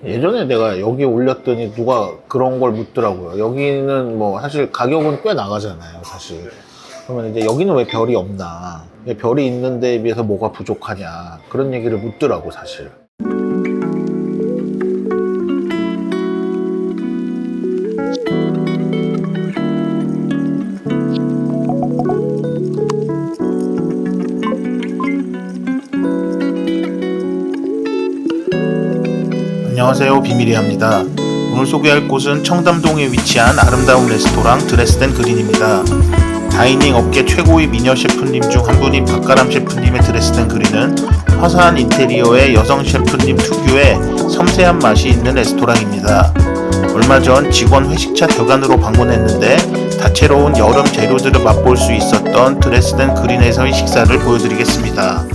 예전에 내가 여기 올렸더니 누가 그런 걸 묻더라고요. 여기는 뭐 사실 가격은 꽤 나가잖아요, 사실. 그러면 이제 여기는 왜 별이 없나? 왜 별이 있는 데에 비해서 뭐가 부족하냐? 그런 얘기를 묻더라고, 사실. 안녕하세요, 비밀이합니다. 오늘 소개할 곳은 청담동에 위치한 아름다운 레스토랑 드레스덴 그린입니다. 다이닝 업계 최고의 미녀 셰프님 중 한 분인 박가람 셰프님의 드레스덴 그린은 화사한 인테리어에 여성 셰프님 특유의 섬세한 맛이 있는 레스토랑입니다. 얼마 전 직원 회식차 격안으로 방문했는데 다채로운 여름 재료들을 맛볼 수 있었던 드레스덴 그린에서의 식사를 보여드리겠습니다.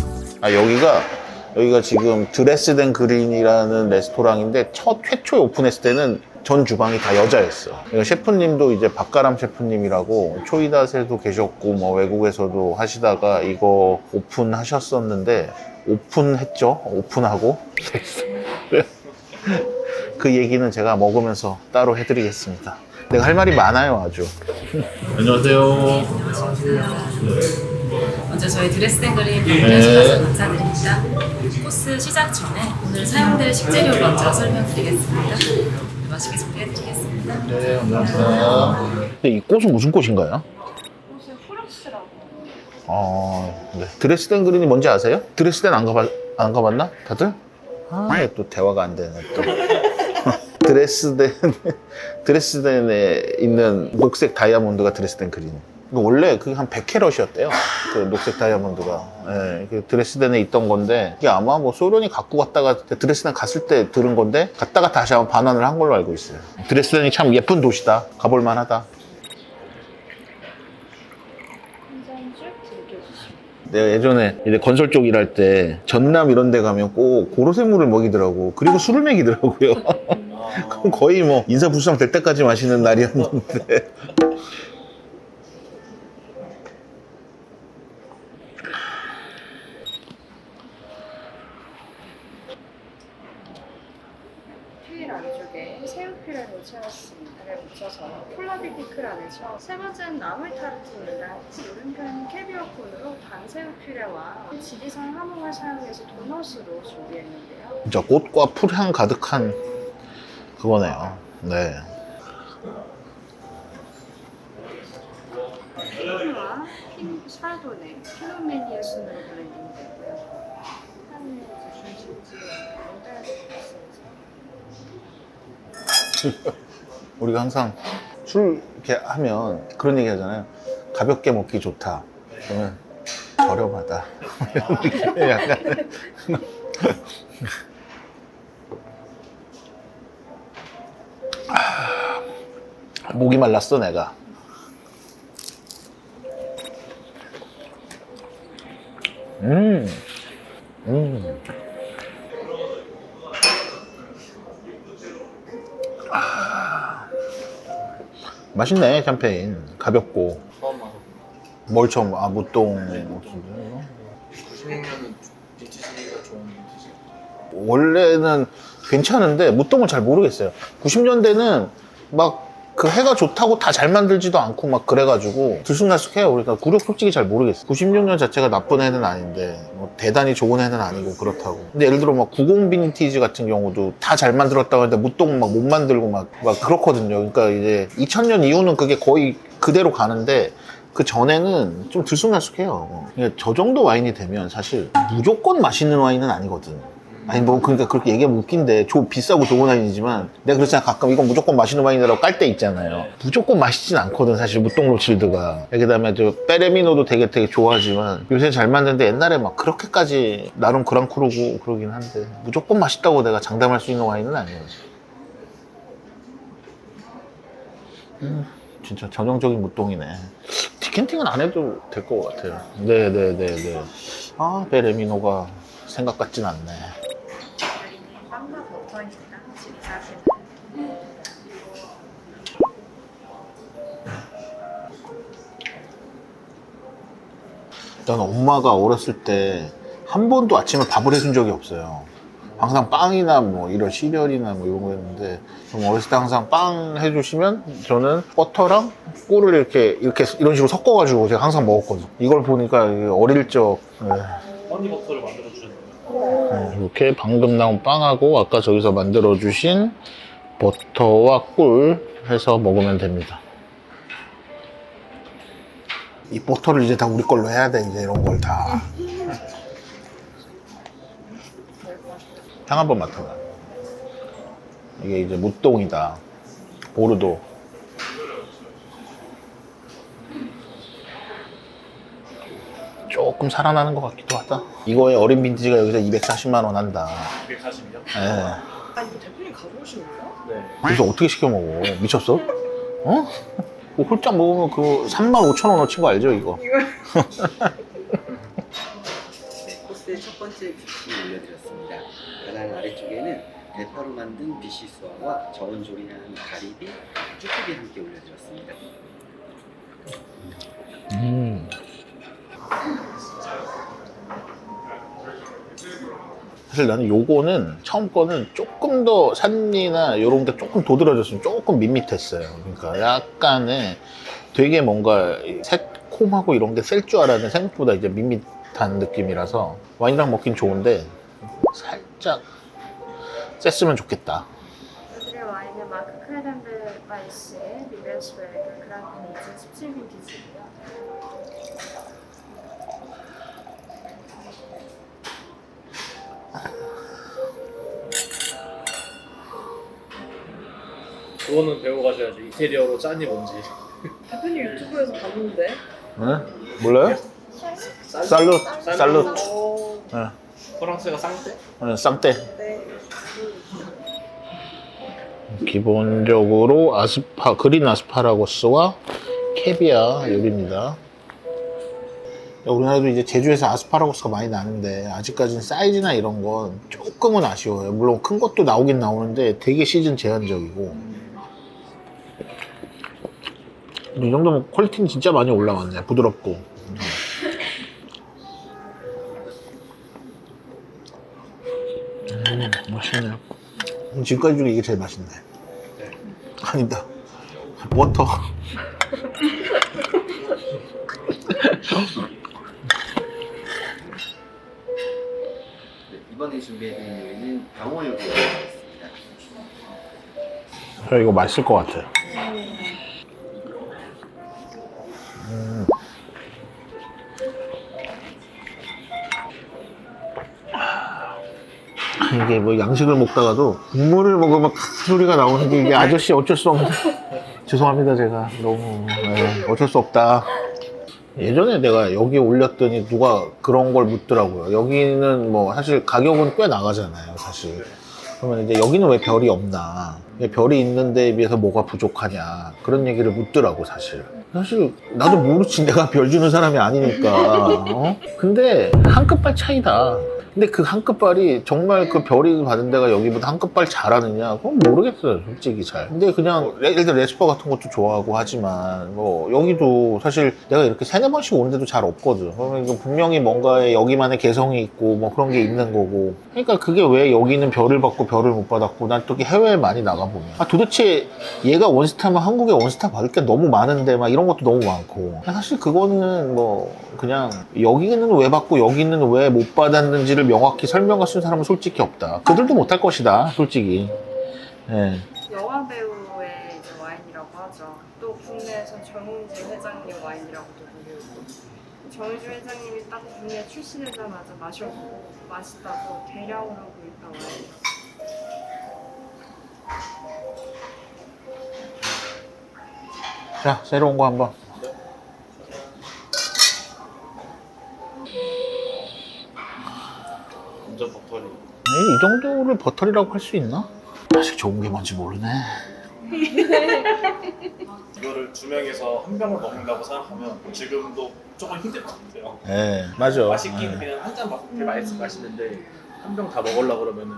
여기가 지금 드레스덴 그린이라는 레스토랑인데 최초에 오픈했을 때는 전 주방이 다 여자였어. 셰프님도 이제 박가람 셰프님이라고 초이닷에도 계셨고 뭐 외국에서도 하시다가 이거 오픈하셨었는데 오픈했죠. 오픈하고 그 얘기는 제가 먹으면서 따로 해드리겠습니다. 내가 할 말이 많아요, 아주. 안녕하세요. 먼저 저희 드레스덴 그린 방문해주셔서 감사드립니다. 코스 시작 전에 오늘 사용될 식재료 먼저 설명드리겠습니다. 맛있게 소개해드리겠습니다. 네, 감사합니다. 근데 이 꽃은 무슨 꽃인가요? 꽃은 후럭스라고. 네. 드레스덴 그린이 뭔지 아세요? 드레스덴 안 가봤나? 다들? 또 대화가 안 되네, 또. 드레스덴에 있는 녹색 다이아몬드가 드레스덴 그린. 원래 그게 한 100캐럿이었대요. 그 녹색 다이아몬드가. 예, 그 드레스덴에 있던 건데, 이게 아마 뭐 소련이 갖고 갔다가 드레스덴 갔을 때 들은 건데, 갔다가 다시 한번 반환을 한 걸로 알고 있어요. 드레스덴이 참 예쁜 도시다. 가볼만 하다. 내가 예전에 이제 건설 쪽 일할 때 전남 이런 데 가면 꼭 고로쇠물을 먹이더라고. 그리고 술을 먹이더라고요. 그럼 거의 뭐 인사불성 될 때까지 마시는 날이었는데. 휠 안쪽에 새우 퓨레를 묻혀서 콜라비 피클 안에서 세 번째는 나물 타르트입니다. 오른편은 캐비어콘으로 반새우 퓨레와 지리산 하몽을 사용해서 도넛으로 준비했는데요. 진짜 꽃과 풀향 가득한 그거네요. 네. 핑크와 핑 샤도네, 필로메니아 순으로 블렌딩되고요. 하늘에서 중심지에 우리가 항상 술 이렇게 하면 그런 얘기 하잖아요. 가볍게 먹기 좋다. 그러면 저렴하다. 약간. 목이 말랐어, 내가. 맛있네, 샴페인. 가볍고. 처음 와서 뭘 처음, 무똥. 96년은 빈티지가 좋은 빈티지. 원래는 괜찮은데, 무똥을 잘 모르겠어요. 90년대는 막 그 해가 좋다고 다 잘 만들지도 않고 막 그래가지고 들쑥날쑥해요. 그러니까 구력 솔직히 잘 모르겠어요. 96년 자체가 나쁜 해는 아닌데 뭐 대단히 좋은 해는 아니고 그렇다고. 근데 예를 들어 막 90 빈티지 같은 경우도 다 잘 만들었다고 하는데 무똥 막 못 만들고 막 그렇거든요. 그러니까 이제 2000년 이후는 그게 거의 그대로 가는데 그 전에는 좀 들쑥날쑥해요. 그러니까 저 정도 와인이 되면 사실 무조건 맛있는 와인은 아니거든. 아니 뭐 그러니까 그렇게 얘기하면 웃긴데 비싸고 좋은 와인이지만 내가 그렇잖아. 가끔 이건 무조건 맛있는 와인이라고 깔 때 있잖아요. 무조건 맛있진 않거든 사실 무똥 로칠드가. 그다음에 저 페레미노도 되게 좋아하지만 요새 잘 만드는데 옛날에 막 그렇게까지 나름 그랑크루고 그러긴 한데 무조건 맛있다고 내가 장담할 수 있는 와인은 아니에요. 진짜 전형적인 무똥이네. 디켄팅은 안 해도 될 것 같아요. 네네네네. 페레미노가 생각 같진 않네. 빵과 버터입니다. 지리산. 난 엄마가 어렸을 때 한 번도 아침에 밥을 해준 적이 없어요. 항상 빵이나 뭐 이런 시리얼이나 뭐 이런 거 했는데 좀 어렸을 때 항상 빵 해주시면 저는 버터랑 꿀을 이렇게 이런 식으로 섞어가지고 제가 항상 먹었거든요. 이걸 보니까 어릴 적 허니버터를 만들어 주셨네요. 이렇게 방금 나온 빵하고 아까 저기서 만들어주신 버터와 꿀 해서 먹으면 됩니다. 이 버터를 이제 다 우리 걸로 해야 돼, 이제 이런 걸 다. 향 한번 맡아봐. 이게 이제 무똥이다. 보르도. 조금 살아나는 것 같기도 하다. 이거의 어린 빈티지가 여기서 240만 원 한다. 240이요? 예. 아, 이거 대표님 가져오신 거예요? 네. 그래서 어떻게 시켜 먹어? 미쳤어? 어? 뭐 홀짝 먹으면 그 35,000원어치 거 알죠, 이거? 네, 코스의 첫 번째 비시 올려드렸습니다. 가장 아래쪽에는 대파로 만든 비시수와와 저온 조리한 가리비, 쭈꾸미 함께 올려드렸습니다. 사실 나는 요거는 처음 거는 조금 더 산이나 이런 게 조금 도드라졌으면 조금 밋밋했어요. 그러니까 약간의 되게 뭔가 새콤하고 이런 게 셀 줄 알았는데 생각보다 이제 밋밋한 느낌이라서 와인이랑 먹긴 좋은데 살짝 셌으면 좋겠다. 오늘의 와인은 마크 칼단드 바이스의 리베스베르그 그랑크니즈 17 빈티지고요. 그거는 배워 가셔야죠. 이태리어로 짠이 뭔지. 대표님 유튜브에서 봤는데. 응? 몰라요? 살룻. 응. 프랑스가 쌍떼? 응, 쌍떼. 네. 기본적으로 그린 아스파라거스와 캐비아 요리입니다. 우리나라도 이제 제주에서 아스파라거스가 많이 나는데 아직까지는 사이즈나 이런 건 조금은 아쉬워요. 물론 큰 것도 나오긴 나오는데 되게 시즌 제한적이고. 이 정도면 퀄리티는 진짜 많이 올라왔네. 부드럽고. 맛있네요. 지금까지 중에 이게 제일 맛있네. 아니다. 버터. 네, 이번에 준비해드린 요리는 병어 요리였습니다. 저 이거 맛있을 것 같아요. 이게 뭐 양식을 먹다가도 국물을 먹으면 소리가 나오는 게 이게 아저씨 어쩔 수 없네. 죄송합니다, 제가. 너무, 어쩔 수 없다. 예전에 내가 여기 올렸더니 누가 그런 걸 묻더라고요. 여기는 뭐 사실 가격은 꽤 나가잖아요, 사실. 그러면 이제 여기는 왜 별이 없나? 왜 별이 있는 데에 비해서 뭐가 부족하냐? 그런 얘기를 묻더라고, 사실. 사실 나도 모르지, 내가 별 주는 사람이 아니니까. 근데 한 끝발 차이다. 근데 그 한 끝발이 정말 그 별이 받은 데가 여기보다 한 끝발 잘하느냐? 그건 모르겠어요, 솔직히 잘. 근데 그냥 예를 들어 레스퍼 같은 것도 좋아하고 하지만 뭐 여기도 사실 내가 이렇게 3-4번씩 오는데도 잘 없거든. 그러면 이거 분명히 뭔가에 여기만의 개성이 있고 뭐 그런 게 있는 거고. 그러니까 그게 왜 여기는 별을 받고 별을 못 받았고 난 또 해외에 많이 나가보면 도대체 얘가 원스타면 한국에 원스타 받을 게 너무 많은데 막 이런 것도 너무 많고. 사실 그거는 뭐 그냥 여기는 왜 받고 여기는 왜 못 받았는지를 명확히 설명할 수 있는 사람은 솔직히 없다. 그들도 못할 것이다, 솔직히. 예. 영화 배우의 이제 와인이라고 하죠. 또 국내에선 정은지 회장님 와인이라고도 불리고 정은지 회장님이 딱 국내 출신하자마자 마셔보고 맛있다고 대량으로 구입한 와인이에요. 자, 새로운 거 한번. 완전 버터리. 이 정도를 버터리라고 할 수 있나? 아직 좋은 게 뭔지 모르네. 이거를 2명에서 한 병을 먹는다고 생각하면 지금도 조금 힘들 것 같아요. 예, 맞아. 맛있긴 예. 그냥 한 잔 먹을 때 맛있는데 한 병 다 먹으려고 그러면은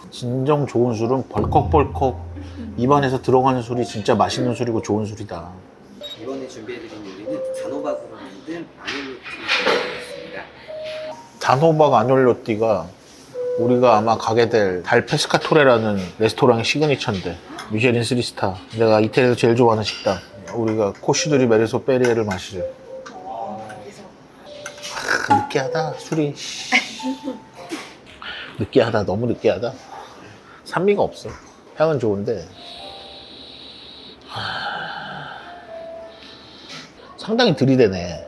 진정 좋은 술은 벌컥벌컥 입안에서 들어가는 술이 진짜 맛있는 술이고 좋은 술이다. 이번에 준비해드린 요리는 단호박으로 만든 마늘로티 요리였습니다. 단호박 아놀로띠가 우리가 아마 가게 될 달 페스카토레라는 레스토랑의 시그니처인데 미쉐린 3스타. 내가 이태리에서 제일 좋아하는 식당. 우리가 코시드리 메르소 페리에를 마실. 느끼하다 술이. 느끼하다. 너무 느끼하다. 산미가 없어. 향은 좋은데 상당히 들이대네. 네.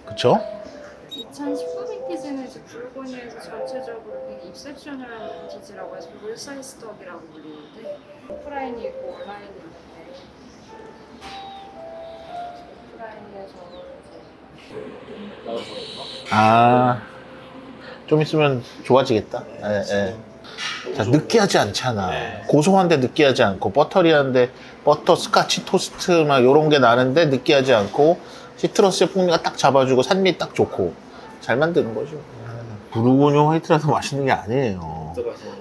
그쵸? 2019 빈티지는 이제 부르고뉴에서 전체적으로 그냥 입셉셔널한 빈티지라고 해서 물사이스덕이라고 불리는데 오프라인이 있고 온라인이 있는데 오프라인에서 아, 좀 있으면 좋아지겠다. 예, 예. 자, 느끼하지 않잖아. 고소한데 느끼하지 않고, 버터리한데 버터 스카치 토스트 막 요런 게 나는데 느끼하지 않고, 시트러스의 풍미가 딱 잡아주고 산미 딱 좋고 잘 만드는 거죠. 부르고뉴 화이트라서 맛있는 게 아니에요.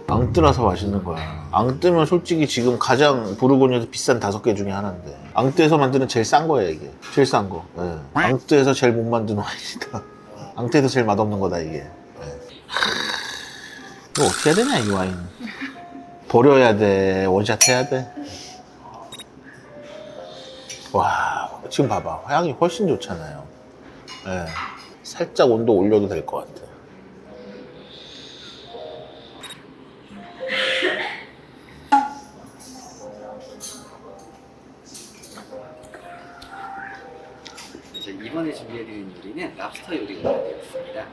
앙뜨라서 맛있는 거야. 앙뜨면 솔직히 지금 가장 부르고뉴에서 비싼 5개 중에 하나인데 앙뜨에서 만드는 제일 싼 거예요 이게. 제일 싼 거. 예. 앙뜨에서 제일 못 만드는 와인이다. 앙뜨에서 제일 맛없는 거다 이게. 예. 이거 어떻게 해야 되냐 이 와인. 버려야 돼. 원샷 해야 돼. 와, 지금 봐봐. 향이 훨씬 좋잖아요. 예. 살짝 온도 올려도 될 것 같아. 그래서 이번에 준비해드린 요리는 랍스터 요리가 되었습니다.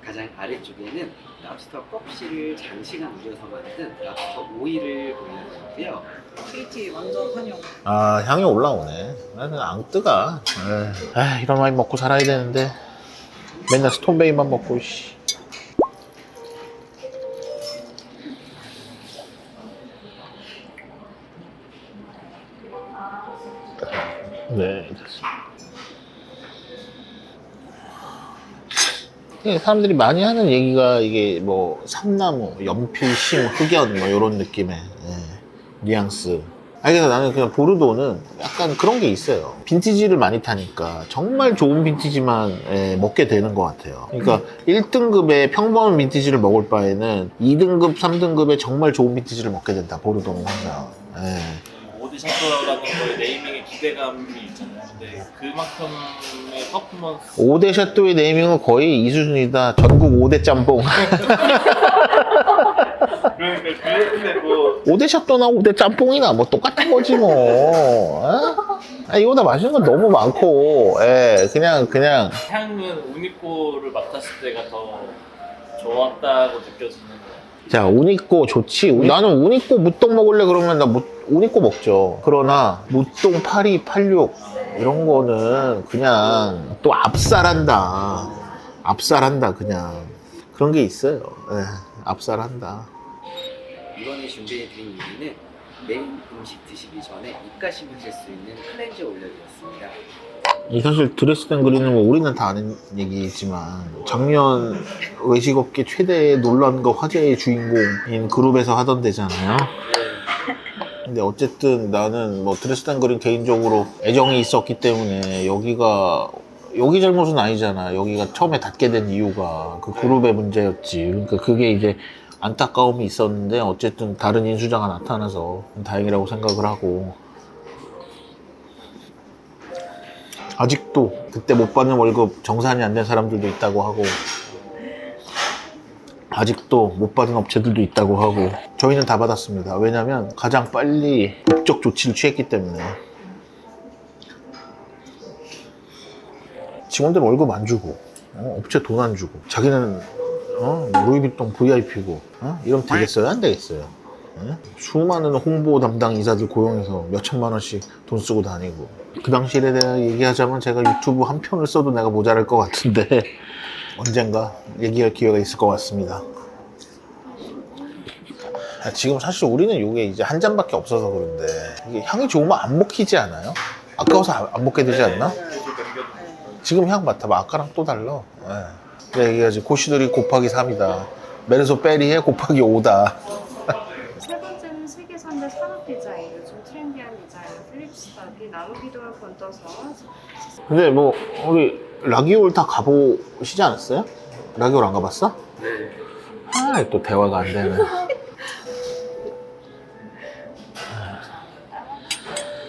가장 아래쪽에는 랍스터 껍질을 장시간 우려서 만든 랍스터 오일을 올려드렸고요. KT 완전 환영. 아, 향이 올라오네. 나는 앙뜨가. 아, 이런 와인 먹고 살아야 되는데. 맨날 스톤베이만 먹고, 씨. 네, 됐습니다. 사람들이 많이 하는 얘기가 이게 뭐 삼나무, 연필, 심, 흑연 뭐 이런 느낌의 뉘앙스. 아니 그래서 나는 그냥 보르도는 약간 그런 게 있어요. 빈티지를 많이 타니까 정말 좋은 빈티지만 먹게 되는 것 같아요. 그러니까 1등급의 평범한 빈티지를 먹을 바에는 2등급, 3등급의 정말 좋은 빈티지를 먹게 된다. 보르도는 항상. 오디샤토라는 거에 네이밍에 기대감이 있잖아요. 근데 그만큼의 퍼포먼스 5대 샤또의 네이밍은 거의 이 수준이다. 전국 5대 짬뽕. 근데 뭐 5대 샤또나 5대 짬뽕이나 뭐 똑같은 거지 뭐. 어? 아, 이거보다 맛있는 건 너무 많고, 그냥 향은 우니꼬를 맡았을 때가 더 좋았다고 느껴지는 거예요. 자, 우니꼬 좋지. 나는 우니꼬 무똥 먹을래 그러면 나 우니꼬 먹죠. 그러나 무똥 82, 86 이런 거는 그냥 또 압살한다. 압살한다 그냥. 그런 게 있어요. 압살한다. 이번에 준비해드린 요리는 메인 음식 드시기 전에 입가심을 할 수 있는 클렌저 올려드렸습니다. 이 사실 드레스덴 그린은 뭐 우리는 다 아는 얘기지만 작년 외식업계 최대 논란과 화제의 주인공인 그룹에서 하던 데잖아요. 근데 어쨌든 나는 뭐 드레스덴 그린 개인적으로 애정이 있었기 때문에 여기 잘못은 아니잖아. 여기가 처음에 닫게 된 이유가 그 그룹의 문제였지. 그러니까 그게 이제 안타까움이 있었는데 어쨌든 다른 인수자가 나타나서 다행이라고 생각을 하고, 아직도 그때 못 받는 월급 정산이 안 된 사람들도 있다고 하고, 아직도 못 받은 업체들도 있다고 하고, 저희는 다 받았습니다. 왜냐면 가장 빨리 법적 조치를 취했기 때문에. 직원들 월급 안 주고, 업체 돈 안 주고, 자기는 루이비통 VIP고, 이러면 되겠어요? 안 되겠어요? 수많은 홍보 담당 이사들 고용해서 몇 천만 원씩 돈 쓰고 다니고. 그 당시에 대해 얘기하자면 제가 유튜브 한 편을 써도 내가 모자랄 것 같은데 언젠가 얘기할 기회가 있을 것 같습니다. 지금 사실 우리는 이게 이제 한 잔밖에 없어서 그런데 이게 향이 좋으면 안 먹히지 않아요? 아까워서 안 먹게 되지 않나? 지금 향 맡아봐. 아까랑 또 달라. 내가 얘기하지. 코시들이 곱하기 3이다. 메르소 페리에 곱하기 5다. 세 번째는 세계 3대 산업 디자인, 요즘 트렌디한 디자인, 필립스탁이 나무 기둥을 건져서. 근데 뭐 우리 라기올 다 가보시지 않았어요? 라기올 안 가봤어? 네. 또 대화가 안 되네.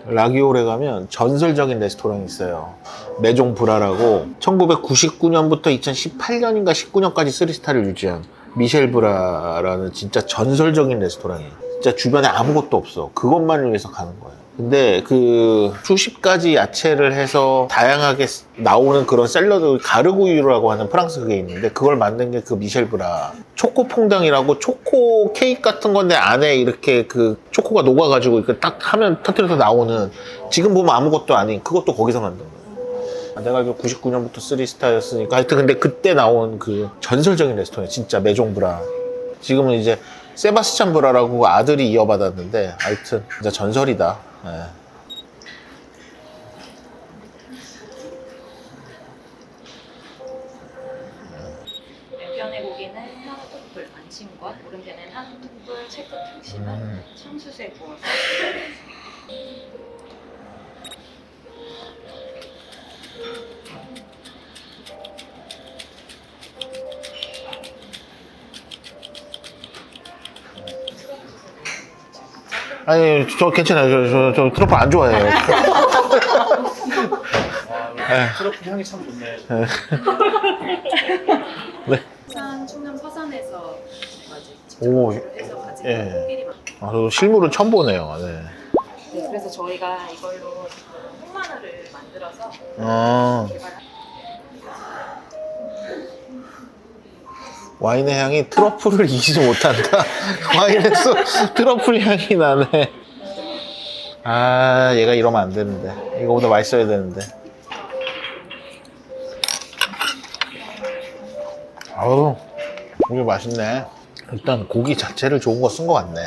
라기올에 가면 전설적인 레스토랑이 있어요. 메종 브라라고 1999년부터 2018년인가 19년까지 3스타를 유지한 미셸 브라라는 진짜 전설적인 레스토랑이에요. 진짜 주변에 아무것도 없어. 그것만을 위해서 가는 거예요. 근데 그 수십 가지 야채를 해서 다양하게 나오는 그런 샐러드, 가르구유라고 하는 프랑스 그게 있는데 그걸 만든 게 그 미셸 브라. 초코 퐁당이라고 초코 케이크 같은 건데 안에 이렇게 그 초코가 녹아가지고 이렇게 딱 하면 터뜨려서 나오는, 지금 보면 아무것도 아닌 그것도 거기서 만든 거예요. 내가 알기로 99년부터 3스타였으니까 하여튼 근데 그때 나온 그 전설적인 레스토랑 진짜 메종 브라. 지금은 이제 세바스찬 브라라고 아들이 이어받았는데 하여튼 진짜 전설이다. 예. 왼편의 고기는 한우툭불 안심과 오른편은 한우툭불 채끝 등심은 참숯에 구워서 아니 저 괜찮아요. 저 트러플 안 좋아해요. 트러플 향이 참 좋네. 네. 부산 충남 서산에서 오, 해서 가지고 예. 호밀이 아, 저도 실물은 처음 보네요. 네. 네, 그래서 저희가 이걸로 흑마늘을 만들어서 아, 개발한 와인의 향이 트러플을 이기지 못한다. 와인에서 트러플 향이 나네. 아, 얘가 이러면 안 되는데. 이거보다 맛있어야 되는데. 아우, 고기 맛있네. 일단 고기 자체를 좋은 거 쓴 거 같네.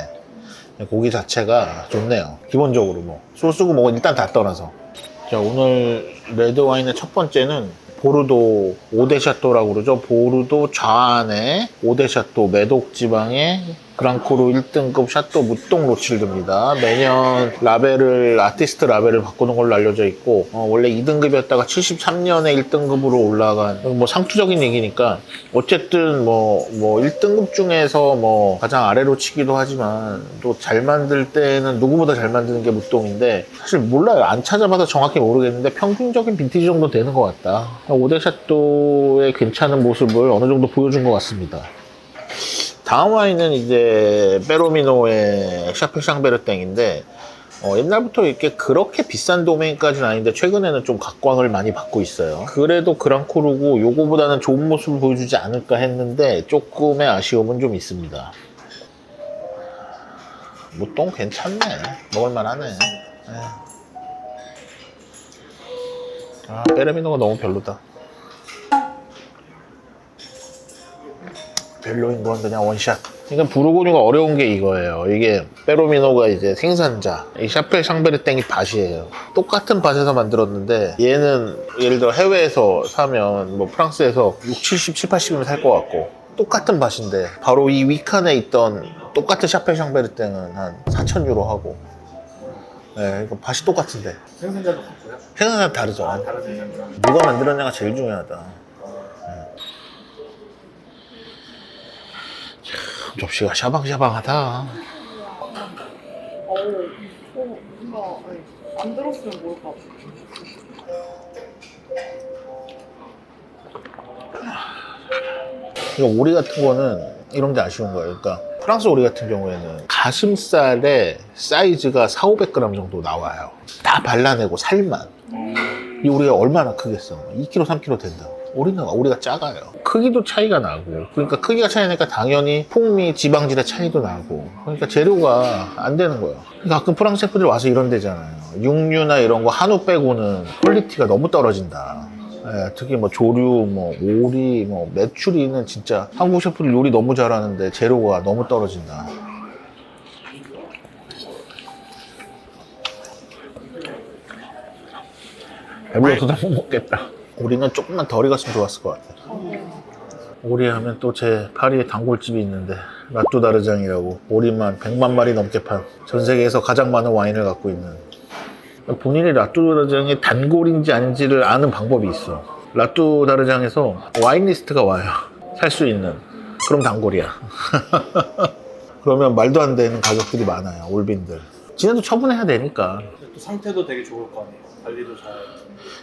고기 자체가 좋네요. 기본적으로 뭐 소스고 뭐고 일단 다 떠나서. 자, 오늘 레드 와인의 첫 번째는 보르도 오데샤또라고 그러죠. 보르도 좌안의 오데샤또 메독 지방의 그랑크루 1등급 샤또 무똥 로칠드입니다. 매년 라벨을 아티스트 라벨을 바꾸는 걸로 알려져 있고 원래 2등급이었다가 73년에 1등급으로 올라간, 뭐 상투적인 얘기니까 어쨌든 뭐 1등급 중에서 뭐 가장 아래로 치기도 하지만 또 잘 만들 때는 누구보다 잘 만드는 게 무똥인데 사실 몰라요. 안 찾아봐서 정확히 모르겠는데 평균적인 빈티지 정도 되는 것 같다. 오데샤또의 괜찮은 모습을 어느 정도 보여준 것 같습니다. 다음 와인은 이제 페로미노의 샤펠샹베르땡인데 옛날부터 이렇게 그렇게 비싼 도메인까지는 아닌데 최근에는 좀 각광을 많이 받고 있어요. 그래도 그랑크루고 요거보다는 좋은 모습을 보여주지 않을까 했는데 조금의 아쉬움은 좀 있습니다. 무똥 괜찮네. 먹을만하네. 아, 페르미노가 너무 별로다. 별로인 건 그냥 원샷. 그러니까 부르고뉴가 어려운 게 이거예요. 이게 페로미노가 이제 생산자, 이 샤펠 샹베르땡이 밭이에요. 똑같은 밭에서 만들었는데 얘는 예를 들어 해외에서 사면 뭐 프랑스에서 6, 70, 7, 80이면 살 것 같고 똑같은 밭인데 바로 이 위칸에 있던 똑같은 샤펠 샹베르땡은 한 4,000유로 하고. 네, 이거 밭이 똑같은데 생산자도 같고요. 생산자 다르죠. 다른 생산자. 누가 만들었냐가 제일 중요하다. 접시가 샤방샤방하다. 뭔가 안 들었으면 모를까. 이거 오리 같은 거는 이런 게 아쉬운 거예요. 그러니까 프랑스 오리 같은 경우에는 가슴살의 사이즈가 400~500g 정도 나와요. 다 발라내고 살만. 이 오리가 얼마나 크겠어. 2kg, 3kg 된다. 오리가 작아요. 크기도 차이가 나고, 그러니까 크기가 차이 나니까 당연히 풍미, 지방질의 차이도 나고, 그러니까 재료가 안 되는 거예요. 가끔 프랑스 셰프들 와서 이런 데잖아요. 육류나 이런 거 한우 빼고는 퀄리티가 너무 떨어진다. 예, 특히 뭐 조류, 뭐 오리, 뭐 메추리는 진짜 한국 셰프들 요리 너무 잘하는데 재료가 너무 떨어진다. 배불러서 다 못 먹겠다. 오리는 조금만 덜 익었으면 좋았을 것 같아. 오리 하면 또 제 파리에 단골집이 있는데 라뚜다르장이라고 오리만 100만 마리 넘게 판 전 세계에서 가장 많은 와인을 갖고 있는, 본인이 라뚜다르장이 단골인지 아닌지를 아는 방법이 있어. 라뚜다르장에서 와인 리스트가 와요. 살 수 있는. 그럼 단골이야. 그러면 말도 안 되는 가격들이 많아요, 올빈들. 지네도 처분해야 되니까. 또 상태도 되게 좋을 거 아니에요. 관리도 잘.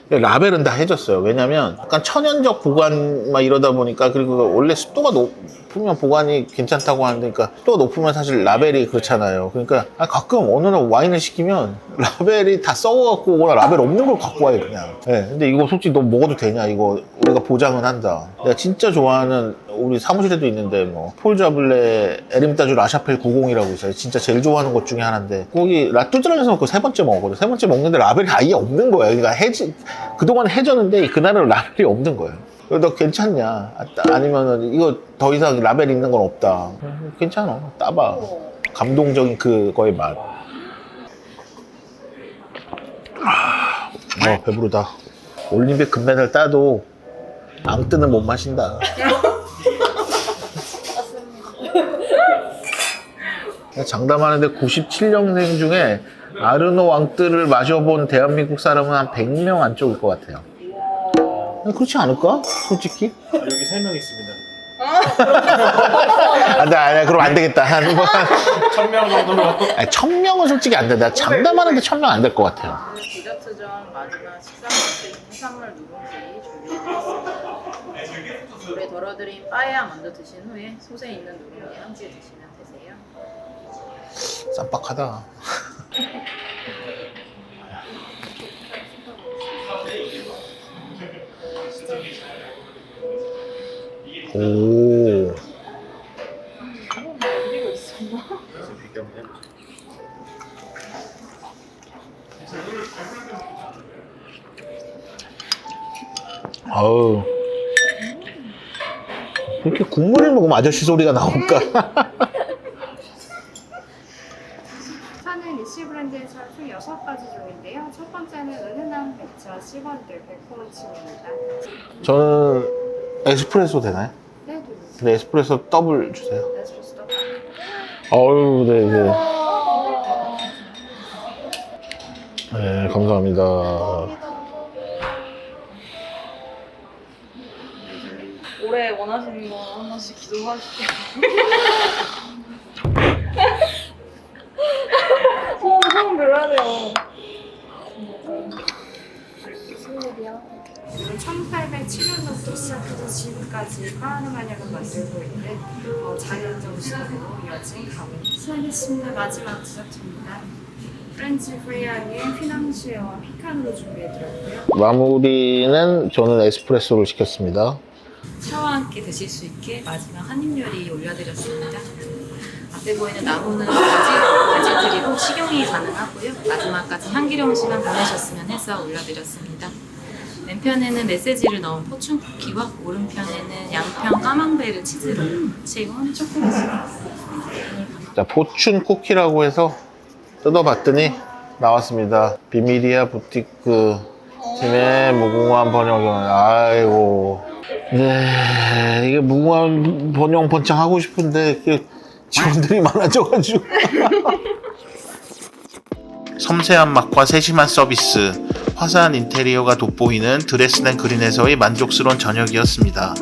라벨은 다 해줬어요. 왜냐면 약간 천연적 보관 막 이러다 보니까, 그리고 원래 습도가 높으면 보관이 괜찮다고 하는데, 그러니까 습도가 높으면 사실 라벨이 그렇잖아요. 그러니까 가끔 어느 날 와인을 시키면 라벨이 다 썩어갖고 오거나 라벨 없는 걸 갖고 와요, 그냥. 네, 근데 이거 솔직히 너 먹어도 되냐? 이거 우리가 보장은 한다. 내가 진짜 좋아하는, 우리 사무실에도 있는데 뭐 폴 자블레 에르미타주 라샤펠 90이라고 있어요. 진짜 제일 좋아하는 것 중에 하나인데, 거기 라뚜즈랑에서 그 세 번째 먹었거든. 세 번째 먹는데 라벨이 아예 없는 거야. 그러니까 그동안 해줬는데 그날은 라벨이 없는 거예요. 너 괜찮냐? 아니면은 이거 더 이상 라벨 있는 건 없다. 괜찮아. 따봐. 감동적인 그거의 맛. 배부르다. 올림픽 금메달 따도 앙뜨는 못 마신다. 장담하는데 97년생 중에 아르노 왕뜨를 마셔본 대한민국 사람은 한 100명 안쪽일 것 같아요. 그렇지 않을까? 솔직히? 여기 3명 있습니다. 아니야, 그럼 안 되겠다. 한 1000명 정도로. 1000명은 솔직히 안 된다. 장담하는데 1000명 안 될 것 같아요. 디저트 전 마지막 식사 먼저 해산물 누룽지 준비해드렸습니다. 물에 덜어드린 빠에야 먼저 드신 후에 솥에 있는 누룽지 함께 드시면 되세요. 쌈박하다. 오. 아우. 이렇게 국물을 먹으면 아저씨 소리가 나올까? 차는 리시 브랜드에서 총 6가지 종인데요. 첫 번째는 은은한 백차 시번들 100%칩니다. 저는 에스프레소 되나요? 네, 네, 에스프레소 더블 주세요. 에스프레소 더블. 어유, 네. 네, 감사합니다. 올해 원하시는 거 하나씩 기도하실게요. 소원 빌어야 돼요. 이건 1807년부터 시작해서 지금까지 파르마냐를 만들고 있는 자연 정신으로 이어진 가문. 시작했습니다. 마지막 디저트입니다. 프렌치 프리앙의 피낭시에와 피칸으로 준비해드렸고요. 마무리는 저는 에스프레소를 시켰습니다. 차와 함께 드실 수 있게 마지막 한입 요리 올려드렸습니다. 앞에 보이는 나무는 가지들이고 식용이 가능하고요. 마지막까지 향기로운 시간 보내셨으면 해서 올려드렸습니다. 왼편에는 메시지를 넣은 포춘 쿠키와 오른편에는 양평 까망베르 치즈로 채운 초콜릿입니다. 자, 포춘 쿠키라고 해서 뜯어봤더니 나왔습니다. 비밀이야 부티크 팀의 무궁화한 번영. 아이고. 네, 이게 무궁화한 번영 번창 하고 싶은데 이게 직원들이 많아져가지고. 섬세한 맛과 세심한 서비스, 화사한 인테리어가 돋보이는 드레스덴 그린에서의 만족스러운 저녁이었습니다.